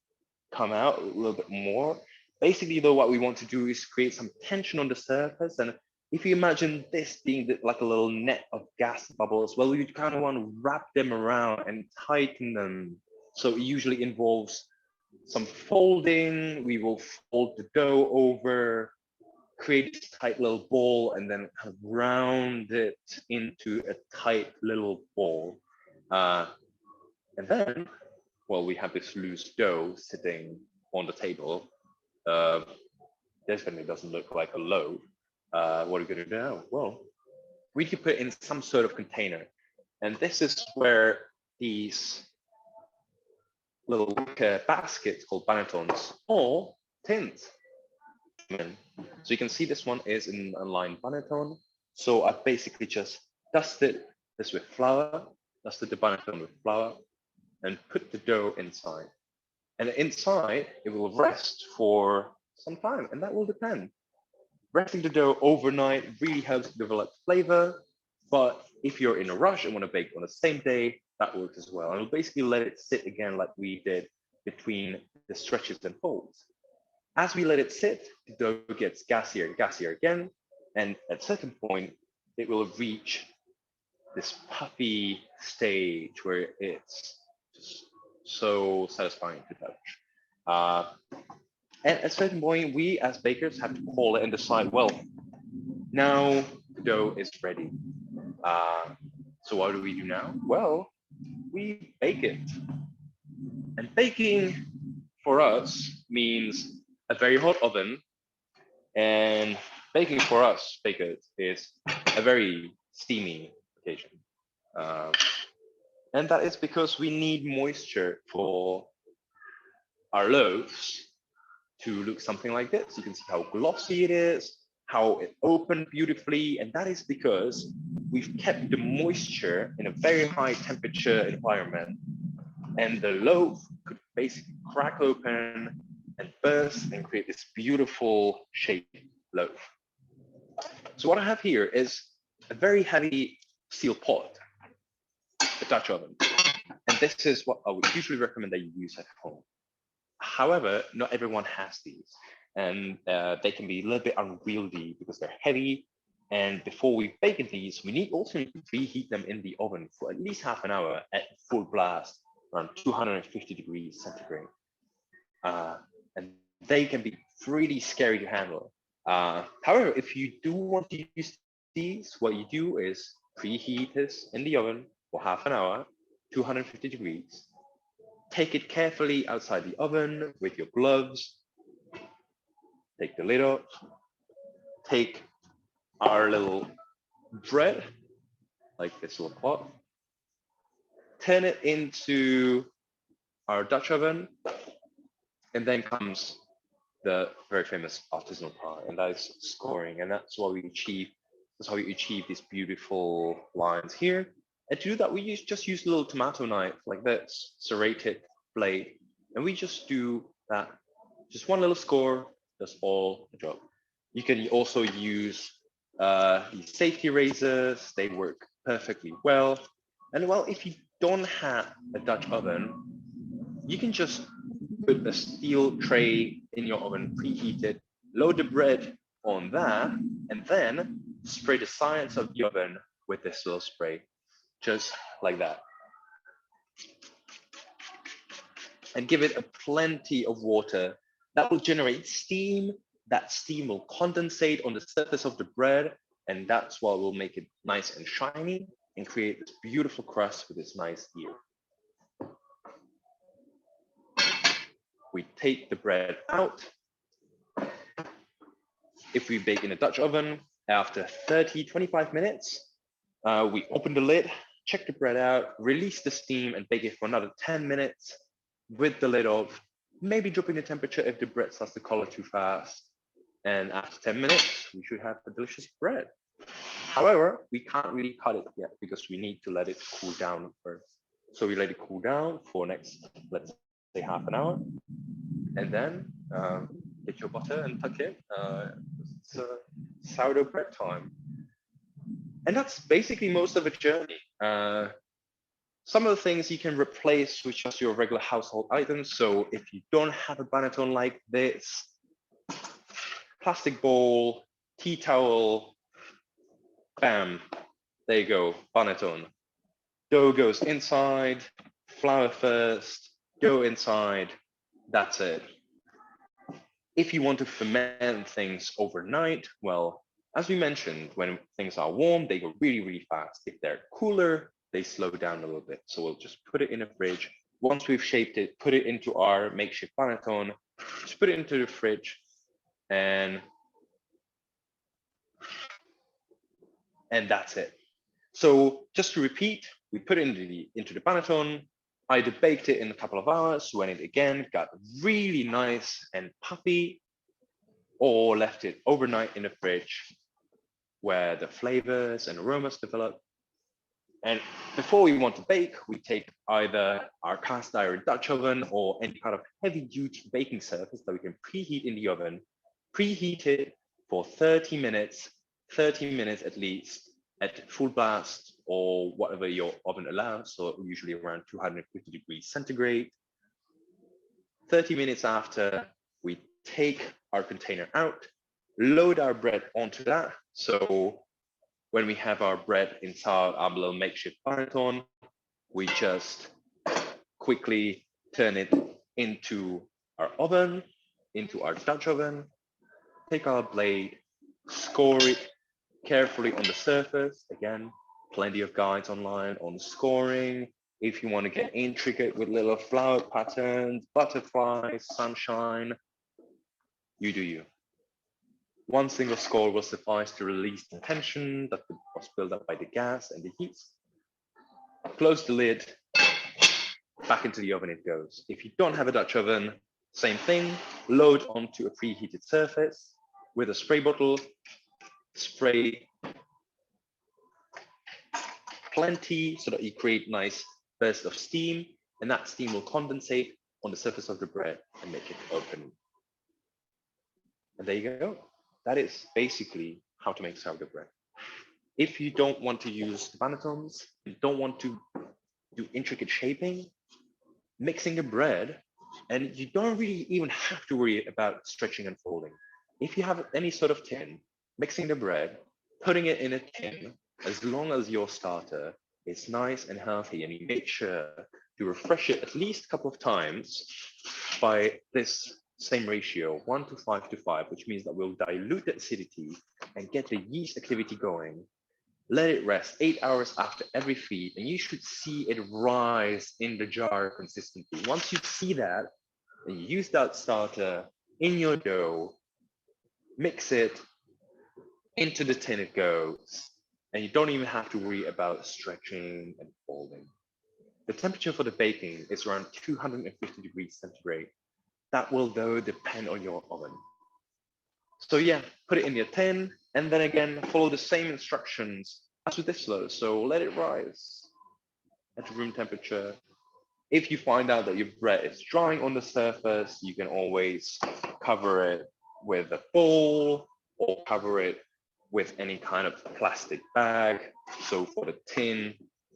Speaker 1: come out a little bit more. Basically, though, what we want to do is create some tension on the surface. And if you imagine this being like a little net of gas bubbles, well, you kind of want to wrap them around and tighten them. So it usually involves some folding. We will fold the dough over, create this tight little ball, and then kind of round it into a tight little ball. And then, well, we have this loose dough sitting on the table. Definitely doesn't look like a loaf. What are we going to do now? Well, we could put it in some sort of container. And this is where these little baskets called bannetons or tins. So you can see this one is in a lined banneton. So I basically just dusted this with flour, dusted the banneton with flour, and put the dough inside. And inside, it will rest for some time, and that will depend. Resting the dough overnight really helps develop flavor, but if you're in a rush and want to bake on the same day, that works as well. And we'll basically let it sit again like we did between the stretches and folds. As we let it sit, the dough gets gassier and gassier again, and at a certain point, it will reach this puffy stage where it's just so satisfying to touch. And at a certain point, we as bakers have to call it and decide, well, now the dough is ready. So what do we do now? Well, we bake it. And baking for us means a very hot oven. And baking for us bakers is a very steamy occasion. And that is because we need moisture for our loaves to look something like this. You can see how glossy it is, how it opened beautifully, and that is because we've kept the moisture in a very high temperature environment, and the loaf could basically crack open and burst and create this beautiful shaped loaf. So what I have here is a very heavy steel pot, a Dutch oven, and this is what I would usually recommend that you use at home. However, not everyone has these, and they can be a little bit unwieldy because they're heavy. And before we bake these, we need also to preheat them in the oven for at least half an hour at full blast, around 250 degrees centigrade. And they can be really scary to handle. However, if you do want to use these, what you do is preheat this in the oven for half an hour, 250 degrees. Take it carefully outside the oven with your gloves. take the lid off, take our little bread, like this little pot, turn it into our Dutch oven, and then comes the very famous artisanal part, and that is scoring, and that's what we achieve. That's how we achieve these beautiful lines here. And to do that, we just use a little tomato knife like this, serrated blade, and we just do that. Just one little score, that's all the job. You can also use these safety razors. They work perfectly well. And well, if you don't have a Dutch oven, you can just put a steel tray in your oven, preheated, load the bread on that, and then spray the sides of the oven with this little spray, just like that. And give it a plenty of water. That will generate steam. That steam will condensate on the surface of the bread, and that's what will make it nice and shiny and create this beautiful crust with this nice ear. We take the bread out. If we bake in a Dutch oven, after 30-25 minutes, we open the lid, check the bread out, release the steam, and bake it for another 10 minutes with the lid off, maybe dropping the temperature if the bread starts to color too fast. And after 10 minutes, we should have a delicious bread. However, we can't really cut it yet because we need to let it cool down first. So we let it cool down for next, let's say, half an hour. And then get your butter and tuck in. It's sourdough bread time. And that's basically most of the journey. Some of the things you can replace with just your regular household items. So if you don't have a banneton like this, plastic bowl, tea towel, bam, there you go, banneton. Dough goes inside, flour first, dough inside, that's it. If you want to ferment things overnight, well, as we mentioned, when things are warm, they go really, really fast. If they're cooler, they slow down a little bit. So we'll just put it in the fridge. Once we've shaped it, put it into our makeshift banneton, just put it into the fridge, and that's it. So just to repeat, we put it into the banneton, either baked it in a couple of hours, when it again got really nice and puffy, or left it overnight in the fridge where the flavors and aromas develop. And before we want to bake, we take either our cast iron Dutch oven or any kind of heavy duty baking surface that we can preheat in the oven, preheat it for 30 minutes at least at full blast or whatever your oven allows. So usually around 250 degrees centigrade. 30 minutes after, we take our container out, load our bread onto that. So when we have our bread inside our little makeshift banneton, we just quickly turn it into our oven, into our Dutch oven, take our blade, score it carefully on the surface. Again, plenty of guides online on scoring. If you want to get intricate with little flower patterns, butterflies, sunshine, you do you. One single score will suffice to release the tension that was built up by the gas and the heat. Close the lid, back into the oven it goes. If you don't have a Dutch oven, same thing, load onto a preheated surface with a spray bottle, spray plenty so that you create nice bursts of steam, and that steam will condensate on the surface of the bread and make it open. And there you go. That is basically how to make sourdough bread. If you don't want to use bannetons, you don't want to do intricate shaping, mixing the bread, and you don't really even have to worry about stretching and folding. If you have any sort of tin, mixing the bread, putting it in a tin, as long as your starter is nice and healthy and you make sure to refresh it at least a couple of times by this same ratio, 1 to 5 to 5, which means that we'll dilute the acidity and get the yeast activity going. Let it rest 8 hours after every feed, and you should see it rise in the jar consistently. Once you see that, and you use that starter in your dough, mix it, into the tin it goes, and you don't even have to worry about stretching and folding. The temperature for the baking is around 250 degrees centigrade. That will though depend on your oven. So yeah, put it in your tin, and then again, follow the same instructions as with this loaf. So let it rise at room temperature. If you find out that your bread is drying on the surface, you can always cover it with a bowl or cover it with any kind of plastic bag. So for the tin,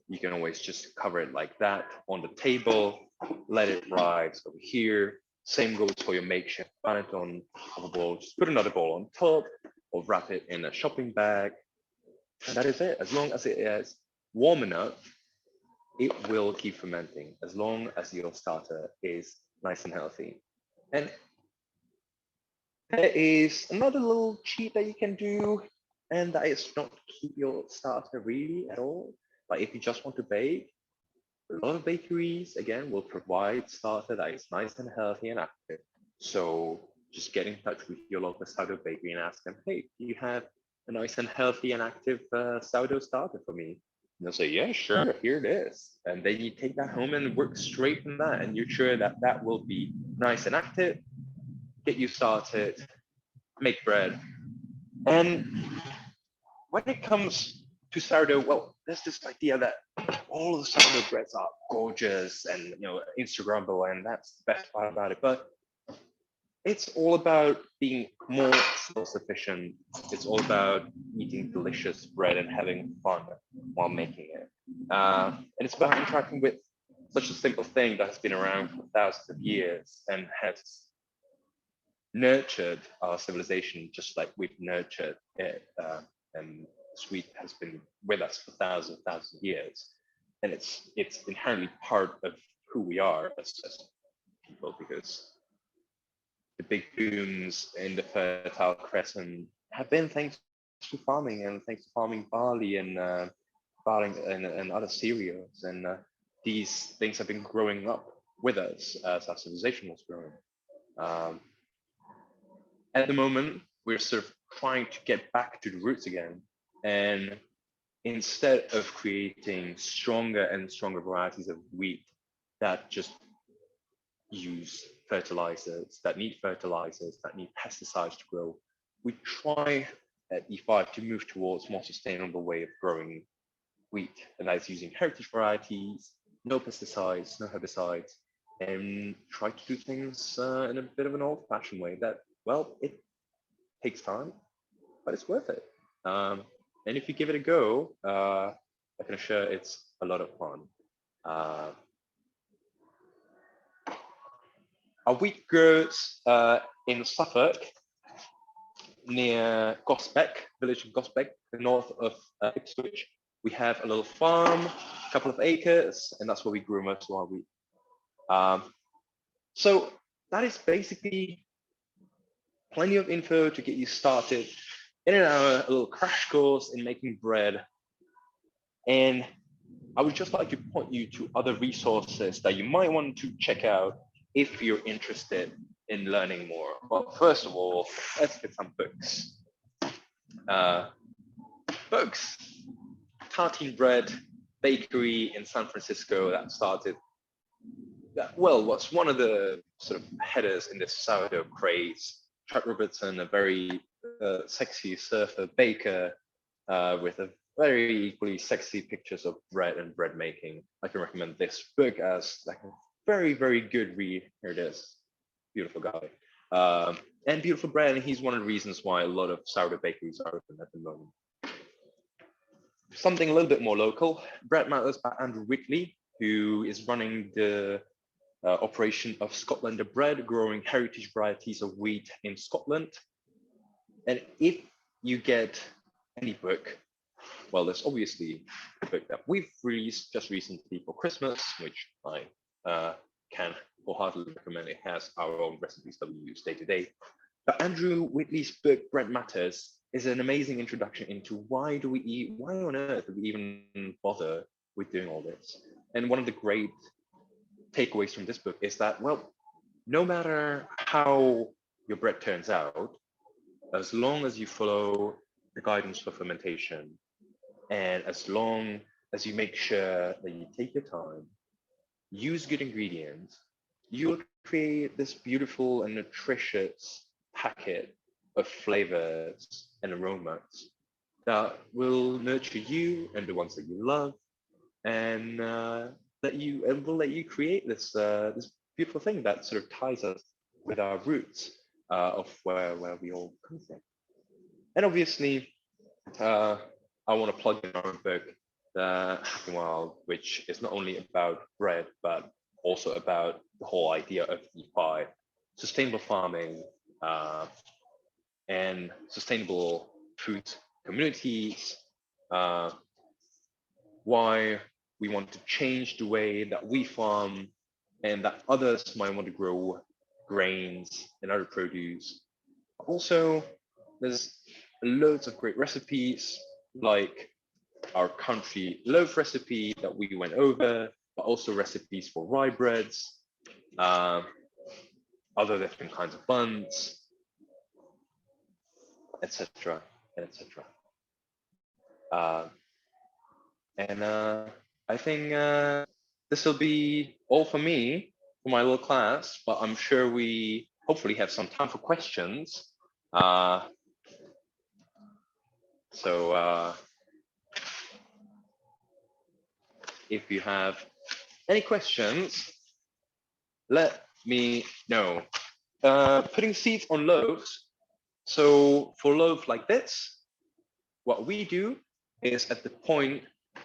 Speaker 1: you can always just cover it like that on the table, let it rise over here. Same goes for your makeshift panettone of a bowl. Just put another bowl on top or wrap it in a shopping bag. And that is it. As long as it is warm enough, it will keep fermenting as long as your starter is nice and healthy. And there is another little cheat that you can do, and that is not keep your starter really at all. But if you just want to bake, a lot of bakeries, again, will provide starter that is nice and healthy and active. So just get in touch with your local sourdough bakery and ask them, hey, do you have a nice and healthy and active sourdough starter for me? And they'll say, yeah, sure, here it is. And then you take that home and work straight from that, and you're sure that that will be nice and active, get you started, make bread. And when it comes to sourdough, well, there's this idea that all of the sourdough breads are gorgeous and Instagrammable, and that's the best part about it. But it's all about being more self-sufficient. It's all about eating delicious bread and having fun while making it. And it's about interacting with such a simple thing that has been around for thousands of years and has nurtured our civilization just like we've nurtured it. And sweet has been with us for thousands of years. And it's inherently part of who we are as people, because the big booms in the Fertile Crescent have been thanks to farming, and thanks to farming barley and other cereals. And these things have been growing up with us as our civilization was growing. At the moment, we're sort of trying to get back to the roots again. And instead of creating stronger and stronger varieties of wheat that just use fertilizers, that need pesticides to grow, we try at E5 to move towards more sustainable way of growing wheat, and that is using heritage varieties, no pesticides, no herbicides, and try to do things in a bit of an old-fashioned way that, well, it takes time, but it's worth it. And if you give it a go, I can assure it's a lot of fun. Our wheat grows in Suffolk, near Gosbeck, village of Gosbeck, north of Ipswich. We have a little farm, a couple of acres, and that's where we grew most of our wheat. So that is basically plenty of info to get you started in an hour, a little crash course in making bread. And I would just like to point you to other resources that you might want to check out if you're interested in learning more. Well, first of all, let's get some books. Books, Tartine Bread Bakery in San Francisco that started, well, what's one of the sort of headers in this sourdough craze. Chuck Robertson, a very sexy surfer baker with a very equally sexy pictures of bread and bread making. I can recommend this book as like a very, very good read. Here it is. Beautiful guy. And beautiful bread. And he's one of the reasons why a lot of sourdough bakeries are open at the moment. Something a little bit more local, Bread Matters by Andrew Whitley, who is running the operation of Scotlander Bread, growing heritage varieties of wheat in Scotland. And if you get any book, well, there's obviously a book that we've released just recently for Christmas, which I can wholeheartedly recommend. It has our own recipes that we use day to day. But Andrew Whitley's book, Bread Matters, is an amazing introduction into why do we eat, why on earth do we even bother with doing all this? And one of the great takeaways from this book is that, well, no matter how your bread turns out, as long as you follow the guidance for fermentation, and as long as you make sure that you take your time, use good ingredients, you'll create this beautiful and nutritious packet of flavors and aromas that will nurture you and the ones that you love, and will let you create this beautiful thing that sort of ties us with our roots of where we all come from. And obviously, I want to plug in our book, Hacking Wild, which is not only about bread, but also about the whole idea of DeFi, sustainable farming, and sustainable food communities, why we want to change the way that we farm, and that others might want to grow grains and other produce. Also, there's loads of great recipes, like our country loaf recipe that we went over, but also recipes for rye breads, other different kinds of buns, etc., etc. And I think this will be all for me for my little class, but I'm sure we hopefully have some time for questions. So if you have any questions, let me know. Putting seeds on loaves. So for loaf like this, what we do is at the point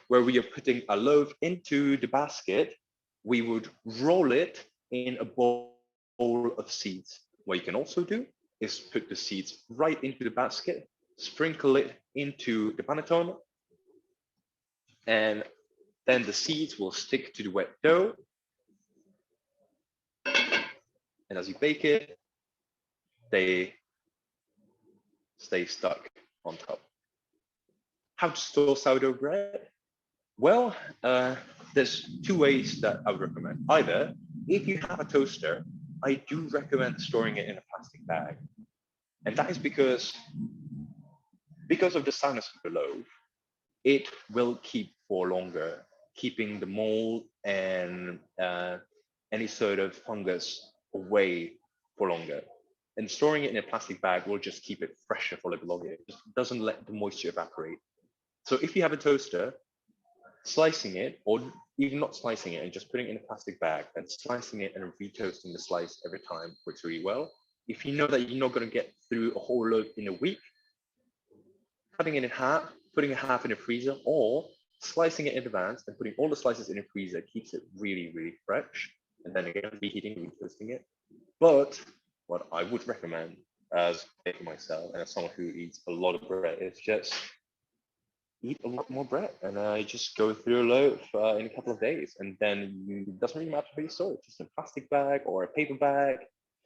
Speaker 1: where we are putting a loaf into the basket, we would roll it in a bowl of seeds. What you can also do is put the seeds right into the basket, sprinkle it into the panettone, and then the seeds will stick to the wet dough. And as you bake it, they stay stuck on top. How to store sourdough bread? Well, there's two ways that I would recommend. Either, if you have a toaster, I do recommend storing it in a plastic bag. And that is because of the soundness of the loaf, it will keep for longer, keeping the mold and any sort of fungus away for longer. And storing it in a plastic bag will just keep it fresher for a little longer. It just doesn't let the moisture evaporate. So if you have a toaster, slicing it, or even not slicing it and just putting it in a plastic bag, and slicing it and retoasting the slice every time works really well. If you know that you're not going to get through a whole loaf in a week, cutting it in half, putting a half in a freezer, or slicing it in advance and putting all the slices in a freezer keeps it really, really fresh. And then again, reheating, retoasting it. But what I would recommend as for myself and as someone who eats a lot of bread is just eat a lot more bread, and just go through a loaf in a couple of days, and then it doesn't really matter how you store it, just in a plastic bag or a paper bag.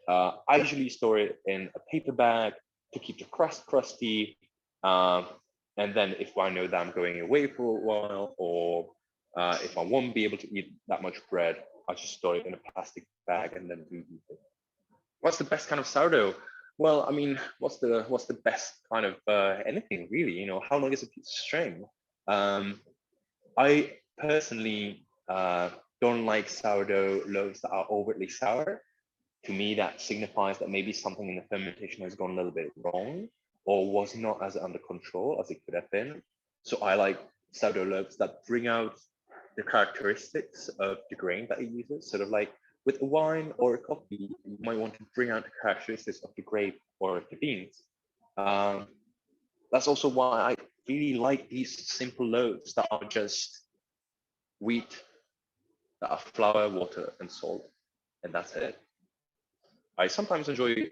Speaker 1: I usually store it in a paper bag to keep the crust crusty, and then if I know that I'm going away for a while, or if I won't be able to eat that much bread, I just store it in a plastic bag and then reheat it. What's the best kind of sourdough? Well, I mean, what's the best kind of anything really? You know, how long is a piece of string? I personally don't like sourdough loaves that are overtly sour. To me, that signifies that maybe something in the fermentation has gone a little bit wrong or was not as under control as it could have been. So I like sourdough loaves that bring out the characteristics of the grain that it uses, sort of like with a wine or a coffee, you might want to bring out the characteristics of the grape or the beans. That's also why I really like these simple loaves that are just wheat, that are flour, water, and salt, and that's it. I sometimes enjoy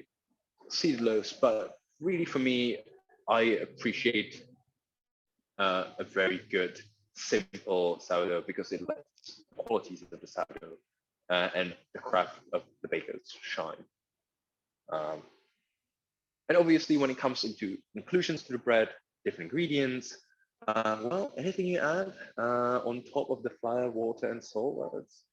Speaker 1: seeded loaves, but really for me, I appreciate a very good, simple sourdough because it lets the qualities of the sourdough and the craft of the bakers shine. And obviously, when it comes into inclusions to the bread, different ingredients, well, anything you add on top of the flour, water, and salt, well, it's,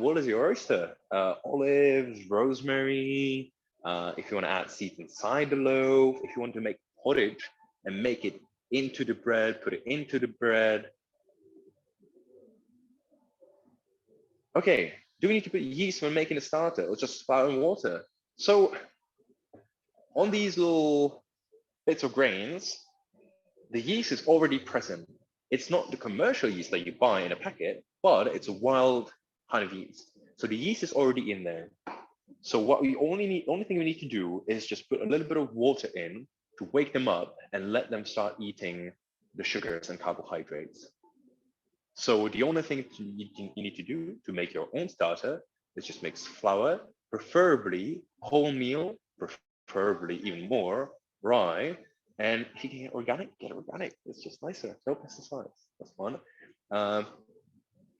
Speaker 1: what is your oyster? Olives, rosemary, If you want to add seeds inside the loaf, if you want to make pottage and make it into the bread, put it into the bread. Okay, do we need to put yeast when making a starter or just flour and water? So on these little bits of grains, the yeast is already present. It's not the commercial yeast that you buy in a packet, but it's a wild kind of yeast. So the yeast is already in there. So what we only thing we need to do is just put a little bit of water in to wake them up and let them start eating the sugars and carbohydrates. So the only thing you need to do to make your own starter is just mix flour, preferably wholemeal, preferably even more rye, and if you can get organic. It's just nicer. No pesticides. That's fun.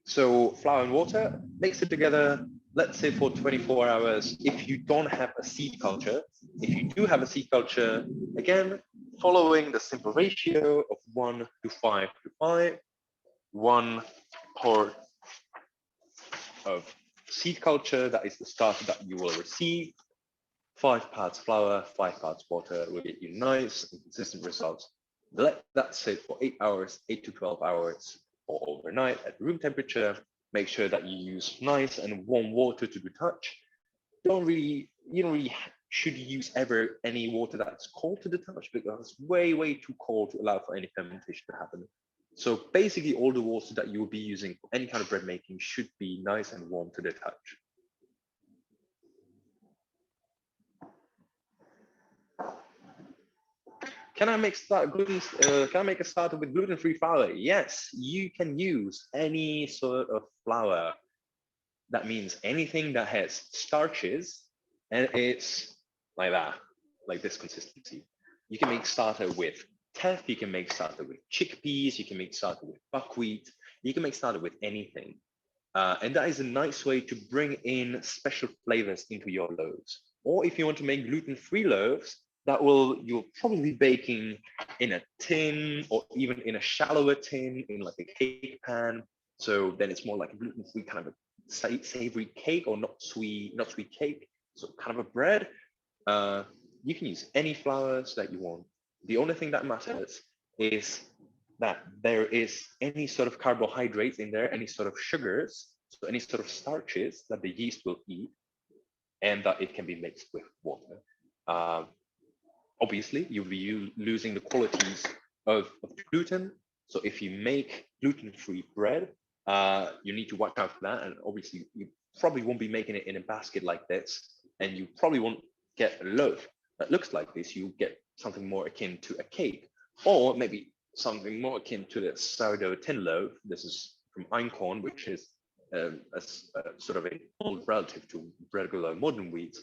Speaker 1: So flour and water, mix it together. Let's say for 24 hours. If you don't have a seed culture, if you do have a seed culture, again, following the simple ratio of 1 to 5 to 5, 1 part of seed culture, that is the starter that you will receive. 5 parts flour, 5 parts water will get you nice and consistent results. Let that sit for 8 hours, 8 to 12 hours, or overnight at room temperature. Make sure that you use nice and warm water to the touch. You don't really should use ever any water that's cold to the touch, because it's way too cold to allow for any fermentation to happen. So basically all the water that you will be using for any kind of bread making should be nice and warm to the touch. Can I make a starter with gluten-free flour? Yes, you can use any sort of flour. That means anything that has starches and it's like that, like this consistency. You can make starter with teff, you can make starter with chickpeas, you can make starter with buckwheat, you can make starter with anything. And that is a nice way to bring in special flavors into your loaves. Or if you want to make gluten-free loaves, you're probably baking in a tin or even in a shallower tin in like a cake pan. So then it's more like a gluten-free kind of a savory cake, or not sweet cake, so kind of a bread. You can use any flours that you want. The only thing that matters is that there is any sort of carbohydrates in there, any sort of sugars, so any sort of starches that the yeast will eat, and that it can be mixed with water. Obviously, you'll be losing the qualities of gluten. So if you make gluten-free bread, you need to watch out for that. And obviously, you probably won't be making it in a basket like this, and you probably won't get a loaf that looks like this. You get something more akin to a cake, or maybe something more akin to the sourdough tin loaf. This is from einkorn, which is a sort of an old relative to regular modern wheat.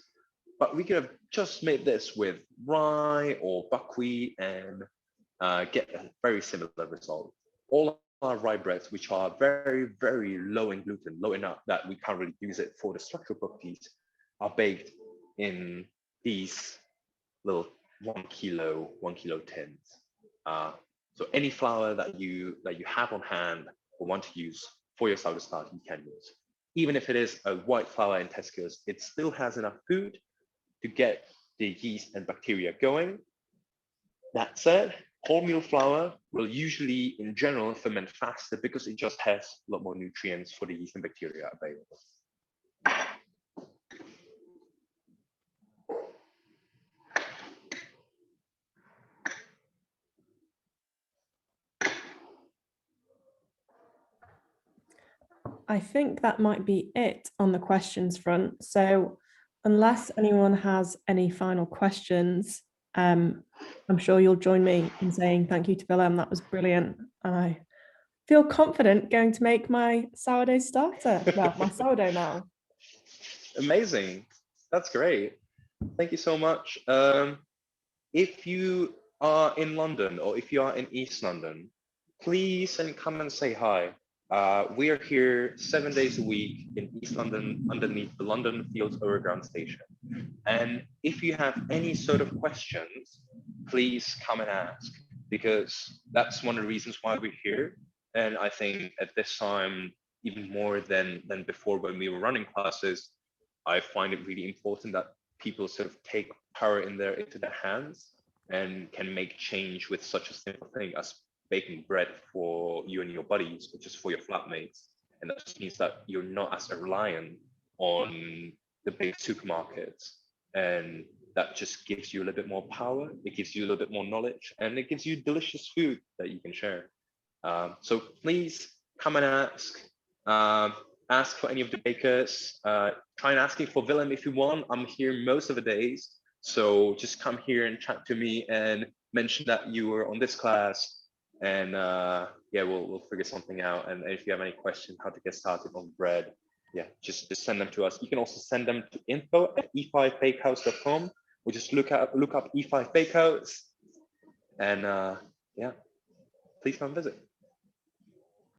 Speaker 1: But we could have just made this with rye or buckwheat and get a very similar result. All our rye breads, which are very low in gluten, low enough that we can't really use it for the structural properties, are baked in these little 1 kilo tins. So any flour that you have on hand or want to use for your sourdough starter, you can use. Even if it is a white flour in Tesco's, it still has enough food to get the yeast and bacteria going. That said, wholemeal flour will usually, in general, ferment faster because it just has a lot more nutrients for the yeast and bacteria available.
Speaker 2: I think that might be it on the questions front. So unless anyone has any final questions, I'm sure you'll join me in saying thank you to Vilém. That was brilliant. And I feel confident going to make my sourdough starter. Well, my sourdough now.
Speaker 1: Amazing. That's great. Thank you so much. If you are in London or if you are in East London, please come and say hi. We are here 7 days a week in East London underneath the London Fields Overground Station. And if you have any sort of questions, please come and ask, because that's one of the reasons why we're here. And I think at this time, even more than before when we were running classes, I find it really important that people sort of take power into their hands and can make change with such a simple thing as baking bread for you and your buddies, or just for your flatmates. And that just means that you're not as reliant on the big supermarkets. And that just gives you a little bit more power. It gives you a little bit more knowledge, and it gives you delicious food that you can share. So please come and ask. Ask for any of the bakers. Try and asking for Vilém if you want. I'm here most of the days. So just come here and chat to me and mention that you were on this class. And yeah, we'll figure something out. And if you have any questions how to get started on bread, yeah, just send them to us. You can also send them to info@e5bakehouse.com, or just look up E5 Bakehouse. And yeah, please come visit.